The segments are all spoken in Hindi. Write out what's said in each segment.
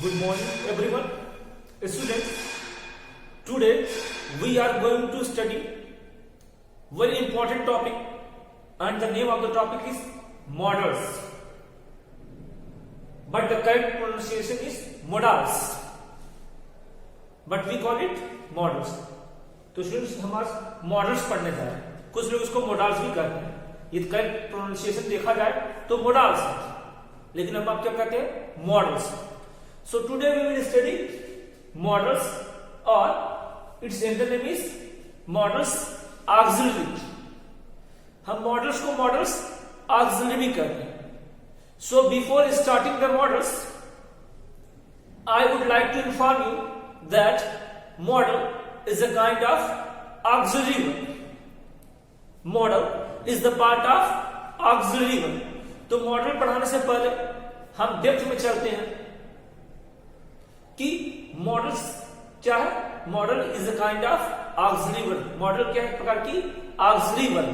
Good morning everyone. Students, today we are going to study very important topic and the name of the topic is modals. But the correct pronunciation is modals. But we call it modals. तो स्टूडेंट्स हमारे मॉडल्स पढ़ने जा रहे हैं. कुछ लोग इसको मोडाल्स भी कहते हैं. ये करेक्ट प्रोनाउंसिएशन देखा जाए तो मोडाल्स है, लेकिन हम आप क्या कहते हैं? Modals. So today we will study modals और its and name is modals auxiliary. हम मॉडल्स को मॉडल्स ऑक्सिलरी भी कहते हैं. So before starting the modals I would like to inform you that model is a kind of auxiliary verb. Model is the part of auxiliary verb. तो मॉडल पढ़ाने से पहले हम डेप्थ में चलते हैं कि मॉडल्स क्या है. Model is a kind of auxiliary verb. Model क्या है? प्रकार की auxiliary verb.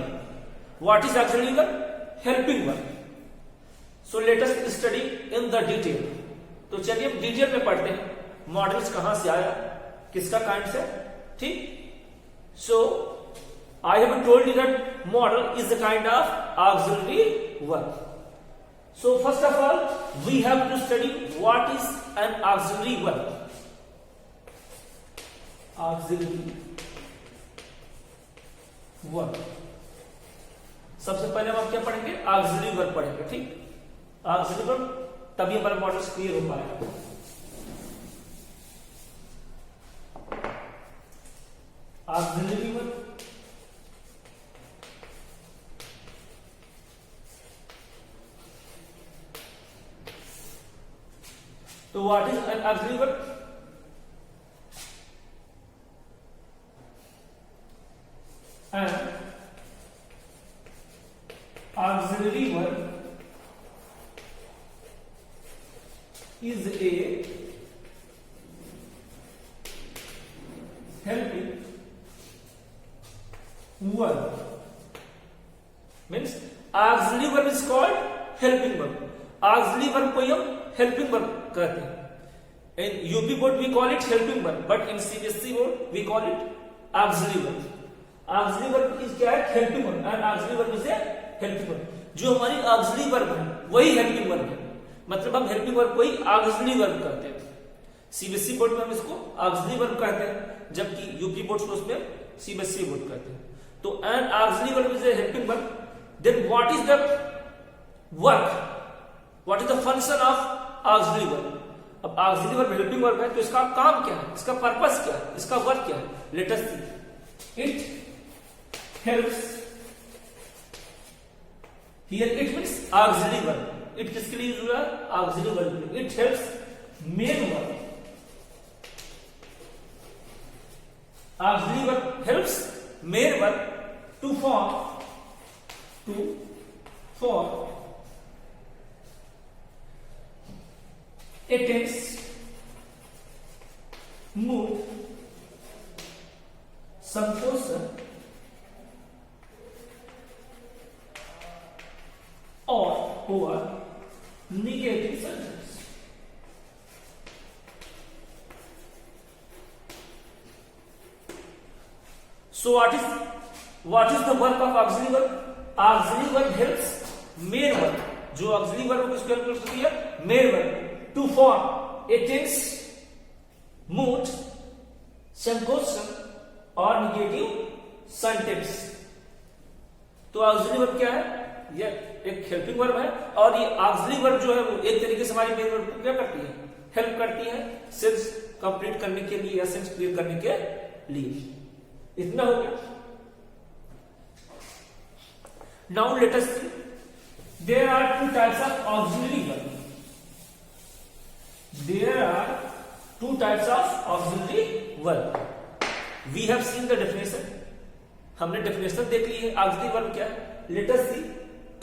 What is auxiliary verb? Helping verb. So let us study in the detail. तो चलिए हम डिटेल में पढ़ते हैं मॉडल्स कहां से आया, किसका काइंड से. ठीक. So I have told you that modal is a kind of auxiliary verb. So first of all, we have to study what is an auxiliary verb. Auxiliary verb. सबसे पहले हम क्या पढ़ेंगे? auxiliary verb पढ़ेंगे. ठीक. auxiliary verb तभी हमारा मॉडल्स क्लियर हो पाएगा. auxiliary verb तो what is an auxiliary verb? An auxiliary verb is a helping verb. Means auxiliary verb is called helping verb. Auxiliary verb को हम हेल्पिंग वर्ब कहते हैं. In UP board we call it helping verb, but in CBSE board we call it auxiliary verb. Auxiliary verb is क्या है? Helping verb. And auxiliary verb is a helping verb. जो हमारी ऑक्सिलरी वर्ब है वही हेल्पिंग वर्ब है. मतलब हम हेल्पिंग वर्ब को ही ऑक्सिलरी वर्ब कहते हैं. सीबीएसई बोर्ड में हम इसको ऑक्सिलरी वर्ब कहते हैं, जबकि यूपी बोर्ड को उसमें सीबीएसई बोर्ड कहते हैं. तो an auxiliary verb is a helping verb. Then what is the work? What is the function of auxiliary verb? अब ऑक्सिलरी वर्ब हेल्पिंग वर्ब है तो इसका काम क्या है, इसका पर्पस क्या है, इसका वर्क क्या है? Let us see. It helps. Here it means auxiliary verb. It किसके लिए यूज हुआ? Auxiliary verb. It helps main verb. Auxiliary verb helps main verb to form a tense, mood, संकोचन or negative sentence. So what is the work of auxiliary verb? Auxiliary verb helps main verb. जो auxiliary verb किसको हेल्प करती है? main verb. To form a tense, mood, संकोचन और नेगेटिव सेंटेंस. तो ऑक्सिलरी वर्ब क्या है? यह एक हेल्पिंग वर्ब है और ये ऑक्सिलरी वर्ब जो है वो एक तरीके से हमारी मेन वर्ब को क्या करती है? हेल्प करती है सेंस कंप्लीट करने के लिए या सेंस क्लियर करने के लिए. इतना हो गया. Now let us see. There are two types of auxiliary verb. There are two types of auxiliary verb. We have seen the definition. हमने definition देख ली है. auxiliary verb क्या है? Let us see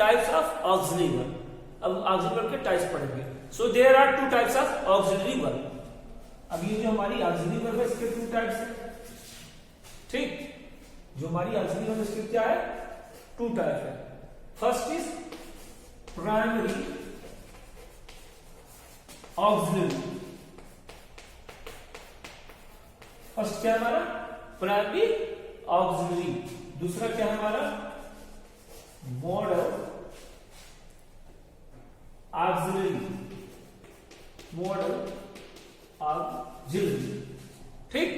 types of auxiliary verb. अब auxiliary verb के types पढ़ेंगे. So there are two types of auxiliary verb. अब ये जो हमारी auxiliary verb है इसके two types है. ठीक. जो हमारी auxiliary verb इसके क्या है? Two types है. First is primary auxiliary. First क्या है हमारा प्राइमरी ऑक्सिलरी, दूसरा क्या है हमारा मॉडल ऑक्सिलरी, मॉडल ऑक्सिलरी। ठीक,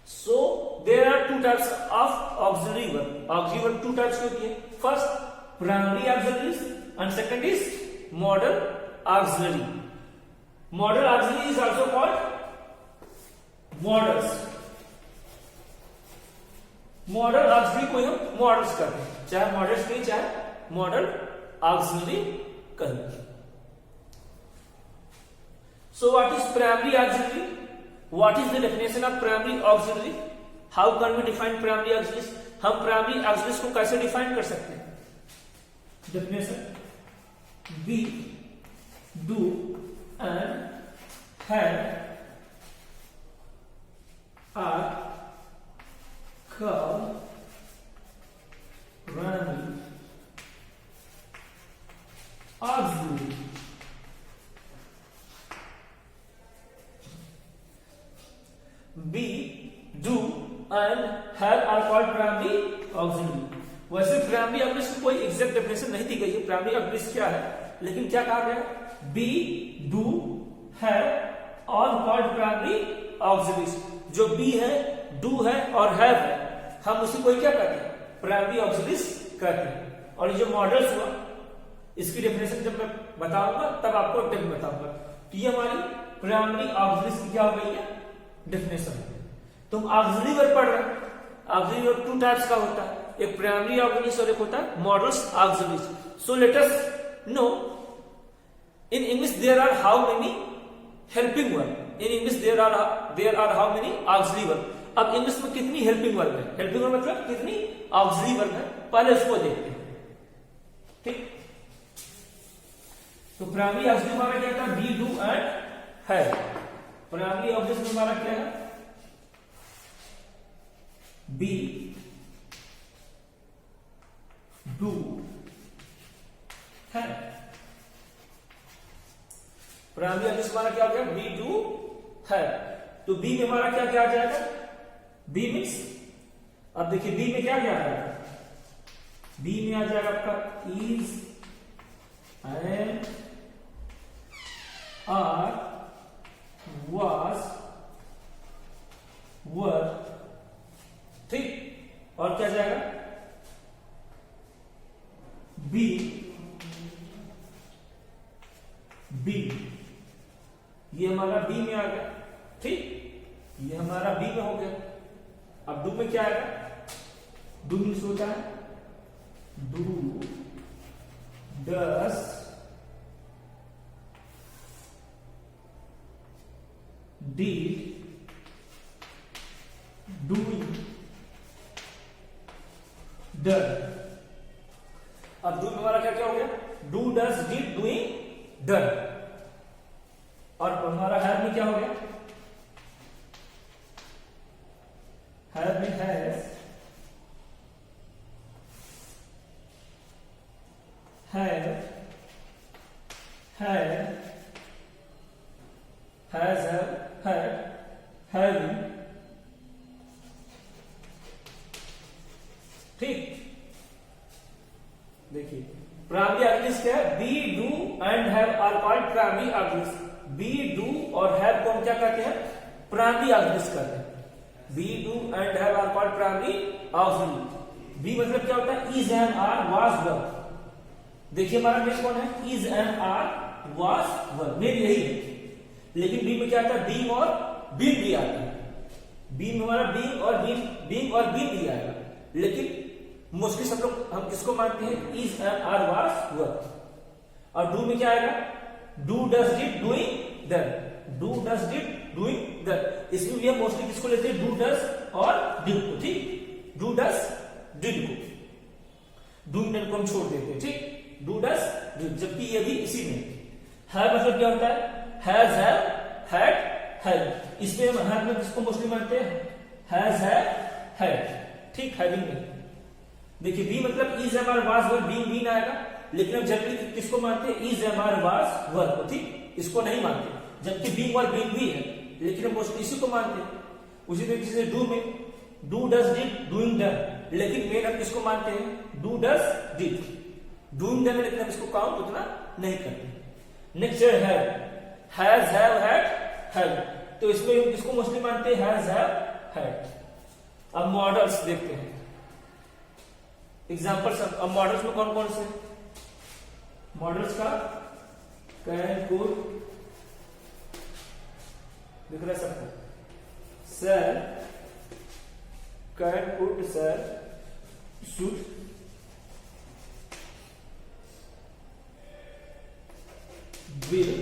so there are two types of auxiliary verb. Auxiliary verb two types होती है, first primary auxiliaries and second is modal auxiliary. Modal auxiliary is also called modals. Modal auxiliary को हम मॉडल्स कहते हैं, चाहे मॉडल्स कहें चाहे मॉडल ऑक्सिलरी कहें। So what is primary auxiliary? What is the definition of primary auxiliary? How can we define primary auxiliaries? हम primary auxiliaries को कैसे define कर सकते हैं? Definition: be, do, and have are called primary auxiliary. Be, do and have are called primary auxiliary. वैसे प्राइमरी ऑक्सिलरी की कोई एग्जैक्ट डेफिनेशन नहीं दी गई है प्राइमरी ऑक्सिलरी क्या है, लेकिन क्या कहा गया, be, do, have all called primary auxiliaries. जो बी है, डू है और हैव है, हम उसी को क्या कहते हैं, प्राइमरी ऑक्सिलरीज कहते हैं। और ये जो मॉडल्स हुआ इसकी डेफिनेशन जब मैं बताऊंगा तब आपको टिप बताऊंगा। तो ये हमारी प्राइमरी ऑक्सिलरीज की क्या हो गई है डेफिनेशन। तुम ऑक्सिलरी वर्ब पढ़ रहे हो, ऑक्सिलरी वर्ब टू टाइप्स का होता है, एक प्राइमरी ऑक्सिलरीज और एक होता है modals auxiliaries. So let us know in English there are how many helping verb, in English there are how many auxiliary verb. अब इंग्लिश में कितनी हेल्पिंग वर्ब है, हेल्पिंग वर्ब मतलब कितनी ऑक्सिलरी वर्ब है, पहले उसको देखते हैं। ठीक, तो प्राइमरी ऑक्सिलरी हमारा क्या था, be, do and have. Primary auxiliary हमारा क्या है, be, do, have. Primary auxiliary हमारा क्या हो गया, बी, डू, हैव। तो बी में हमारा क्या क्या आ जाएगा, बी मीन्स, अब देखिए बी में क्या क्या आ जाएगा, बी में आ जाएगा आपका is and are was were। ठीक, और क्या जाएगा, बी, बी, ये हमारा बी में आ गया। ठीक, ये हमारा बी में हो गया। अब डू में क्या आएगा, डू मीन्स होता है do, does, did, doing, done। अब डू में हमारा क्या क्या हो गया, do, does, did, doing, done. और हमारा हैव में क्या हो गया, हैव में has, have, had, has, have, had, having। ठीक, देखिए प्राइमरी ऑक्सिलरीज क्या है, be, do and have are called primary auxiliaries. Be, do और हैव को हम क्या कहते हैं, प्राइमरी ऑक्सिलरीज कहते हैं। Be, do and have are called primary auxiliary. Be मतलब क्या होता है, is and are, was, were. देखिए हमारा मेन कौन है, is and are, was, were, main यही है। लेकिन बी में क्या आता है, बीइंग और बीइंग भी आता है। बी में हमारा बीइंग और बीइंग और बीइंग भी आएगा, लेकिन मोस्टली सब लोग हम किसको मानते हैं, इज एंड आर, वाज, वर। और डू में क्या आएगा, do, does, did, doing, done. Do, does, did, doing, done. इसमें भी हम मोस्टली किसको लेते हैं, डू, डस और डिड को। ठीक, डू, डस, डिड को, डू, डन को हम छोड़ देते हैं। ठीक, डू, डस, डिड, जबकि ये भी इसी में है। मतलब क्या होता है, हैज, हैव, हैड, हैव। इसमें हम हैव में किसको मोस्टली मानते हैं, हैज, हैव, हैड। ठीक, हैविंग में देखिए बी मतलब is, am, are, was, were, being, been आएगा। लेकिन हम जनरली किसको मानते हैं, is, am, are, was, were को। ठीक, इसको नहीं मानते, जबकि बीइंग और बीइंग भी है, लेकिन हम मोस्टली इसी को मानते हैं। उसी तरीके से डू में do does did doing done, लेकिन मेन हम किसको मानते हैं, do does did, doing done, लेकिन हम इसको काउंट उतना नहीं करते। नेक्स्ट है हैज हैव हैड हैड, तो इसमें हम किसको मोस्टली मानते हैं, हैज हैव हैड। अब मॉडल्स देखते हैं, एग्जांपल्स। अब मॉडल्स में कौन कौन से मॉडल्स का कैन कुड दिख रहा है सबको, sir can could sir should will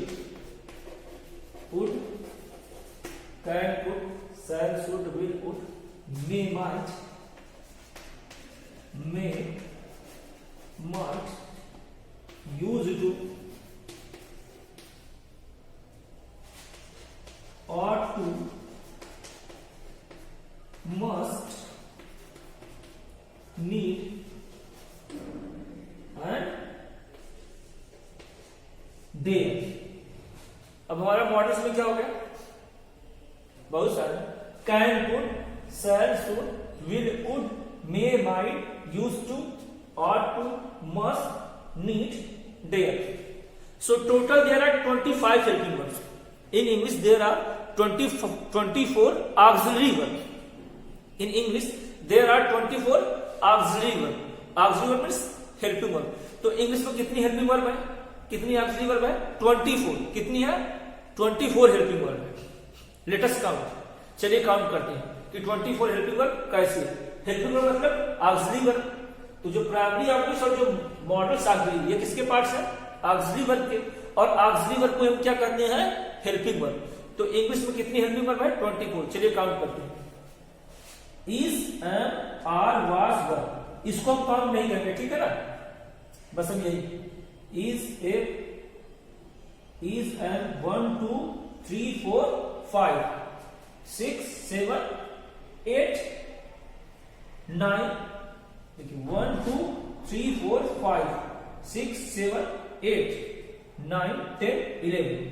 would can could shall should will would may might used to ought to must need and दे। अब हमारा मॉडल्स में क्या हो गया, बहुत सारे, can could shall should will would may might use to ought to must need dare. So total there are 25 helping verbs. In English there are 24 auxiliary verb. In English there are 24 auxiliary verb. Auxiliary verb means helping verb. तो इंग्लिश में कितनी हेल्पिंग वर्ब है, कितनी ऑक्सिलरी वर्ब है, 24। कितनी है, 24 हेल्पिंग वर्ब है। लेट अस काउंट, चलिए काउंट करते हैं कि 24 हेल्पिंग वर्ब कैसे है। हेल्पिंग वर्ब मतलब ऑक्सिलरी वर्ब। तो जो प्राइमरी ऑब्जेक्ट्स और जो मॉडल्स ऑक्सिलरी, ये किसके पार्ट्स है, ऑक्सिलरी वर्ब के। और ऑक्सिलरी वर्ब को हम क्या करते हैं, हेल्पिंग वर्ब। तो इंग्लिश में कितनी हेल्पिंग वर्ब है, 24। चलिए काउंट करते हैं। इज, एम, आर, वाज, वर, इसको हम काउंट नहीं करेंगे, ठीक है ना, बस हम यही is a is and 1 2 3 4 5 6 7 8 9, देखिए 1 2 3 4 5 6 7 8 9 10 11।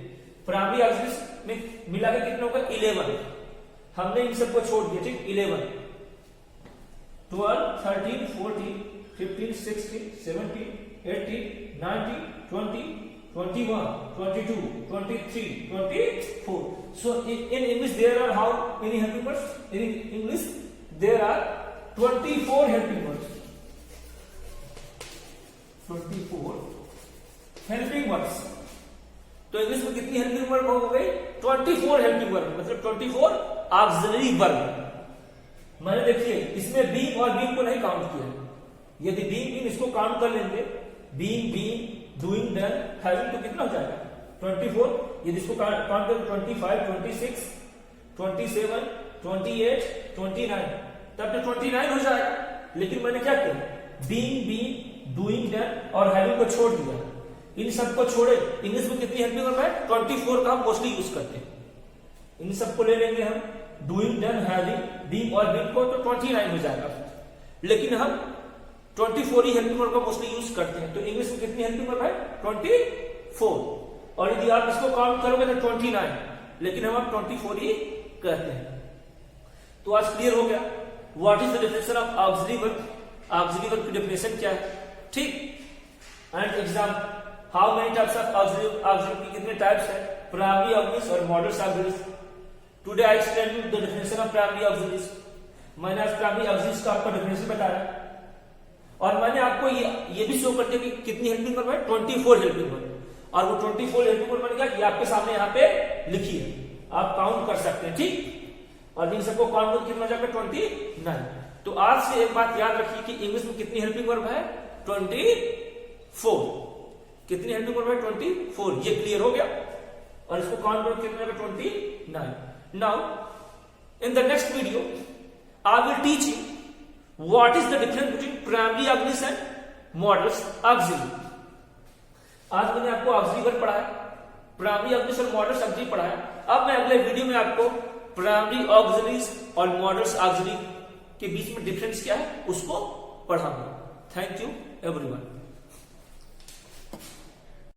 प्राइमरी ऑक्सिलरी में मिला के कितना होगा, 11। हमने इन सबको छोड़ दिया, ठीक, 11 12 13 14 15 16 17 18 19 20 21 22 23 24। So in English there are how many helping words? In English there are 24 helping words. 24 helping words. तो इंग्लिश में कितनी हेल्पिंग वर्ब हो गई, 24 हेल्पिंग वर्ब, मतलब 24 ऑक्सिलरी वर्ब। मैंने देखिए इसमें बीइंग और बीइंग को नहीं काउंट किया। यदि बीइंग इसको काउंट कर लेंगे, बीइंग, डूइंग, डन, हैविंग, तो कितना हो जाएगा, 24। यदि इसको काउंट करें 25 26 27 28 29, तब तो 29 हो जाएगा। लेकिन मैंने क्या किया, बीइंग, डूइंग, डन और हैविंग को छोड़ दिया। इन सबको छोड़े, इंग्लिश में कितनी हेल्पिंग वर्ब है, 24 का हम मोस्टली यूज करते हैं। इन सबको ले लेंगे हम, डूइंग, डन, हैविंग, बीइंग और बीइंग को, तो 29 हो जाएगा। लेकिन हम 24 ही हेल्पिंग वर्ब का मोस्टली यूज करते हैं। तो इंग्लिश में कितनी हेल्पिंग वर्ब है, 24। और यदि आप इसको काउंट करोगे तो 29, लेकिन हम 24 ही कहते हैं। तो आज क्लियर हो गया what is the definition of auxiliary verb, auxiliary verb की डेफिनेशन क्या है, ठीक। And exam, how many types of auxiliary की कितने टाइप्स है, प्राइमरी ऑक्सिलरीज और models auxiliaries. Today I explain you the definition of primary auxiliaries. मैंने आज प्राइमरी ऑक्सिलरीज का आपको डेफिनेशन बताया और मैंने आपको ये भी शो कर दिया कि कितनी हेल्पिंग वर्ब है, 24 हेल्पिंग वर्ब। और वो 24 हेल्पिंग वर्ब मैंने क्या, आपके सामने यहाँ पे लिखी है, आप काउंट कर सकते हैं, ठीक। और इन सबको काउंट कर कितना जाएगा, 29। तो आज से एक बात याद रखिए कि इंग्लिश में कितनी हेल्पिंग वर्ब है, 24। कितनी हेल्पिंग वर्ब है, 24। ये क्लियर हो गया। और इसको काउंट कर कितना जाएगा, 29। Now in the next video I will teach you what is the difference between primary auxiliaries and models auxiliary। आज मैंने आपको ऑक्सिलरी वर्ब पढ़ाया, प्राइमरी ऑक्सिलरीज और मॉडल्स ऑक्सिलरी पढ़ाया। अब मैं अगले वीडियो में आपको प्राइमरी ऑक्सिलरीज और मॉडल्स ऑक्सिलरी के बीच में डिफरेंस क्या है उसको पढ़ाऊंगा। Thank you everyone.